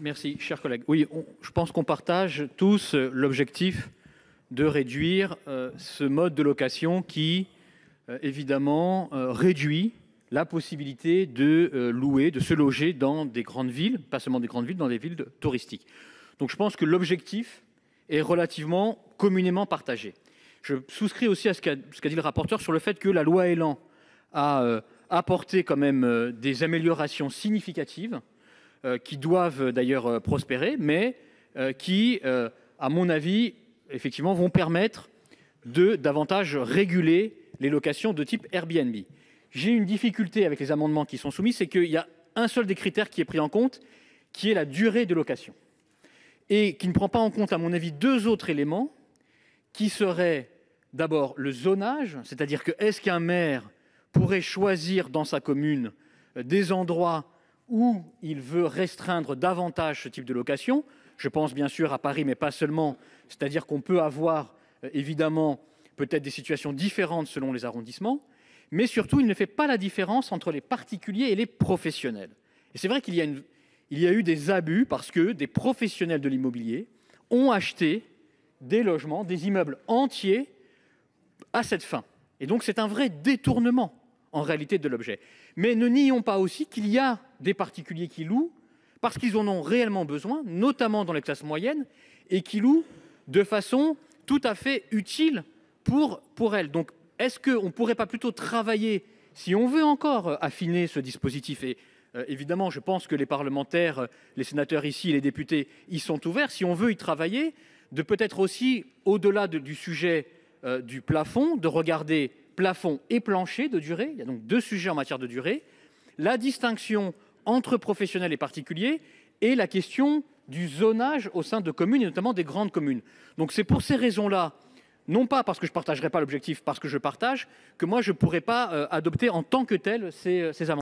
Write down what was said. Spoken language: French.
Merci, cher collègue. Oui, je pense qu'on partage tous l'objectif de réduire ce mode de location qui, évidemment, réduit la possibilité de louer, de se loger dans des grandes villes, pas seulement des grandes villes, dans des villes touristiques. Donc je pense que l'objectif est relativement communément partagé. Je souscris aussi à ce qu'a dit le rapporteur sur le fait que la loi Elan a apporté quand même des améliorations significatives qui doivent d'ailleurs prospérer, mais qui, à mon avis, effectivement, vont permettre de davantage réguler les locations de type Airbnb. J'ai une difficulté avec les amendements qui sont soumis, c'est qu'il y a un seul des critères qui est pris en compte, qui est la durée de location, et qui ne prend pas en compte, à mon avis, deux autres éléments, qui seraient d'abord le zonage, c'est-à-dire que est-ce qu'un maire pourrait choisir dans sa commune des endroits où il veut restreindre davantage ce type de location. Je pense bien sûr à Paris, mais pas seulement. C'est-à-dire qu'on peut avoir, évidemment, peut-être des situations différentes selon les arrondissements, mais surtout, il ne fait pas la différence entre les particuliers et les professionnels. Et c'est vrai qu'il y a eu des abus parce que des professionnels de l'immobilier ont acheté des logements, des immeubles entiers à cette fin. Et donc, c'est un vrai détournement, en réalité, de l'objet. Mais ne nions pas aussi qu'il y a des particuliers qui louent parce qu'ils en ont réellement besoin, notamment dans les classes moyennes, et qui louent de façon tout à fait utile pour elles. Donc, est-ce qu'on ne pourrait pas plutôt travailler, si on veut encore affiner ce dispositif, et évidemment, je pense que les parlementaires, les sénateurs ici, les députés, y sont ouverts, si on veut y travailler, de peut-être aussi, au-delà du sujet du plafond, de regarder plafond et plancher de durée. Il y a donc deux sujets en matière de durée. La distinction entre professionnels et particuliers et la question du zonage au sein de communes et notamment des grandes communes. Donc c'est pour ces raisons-là, non pas parce que je ne partagerai pas l'objectif, parce que je partage, que moi je ne pourrais pas adopter en tant que tel ces amendements.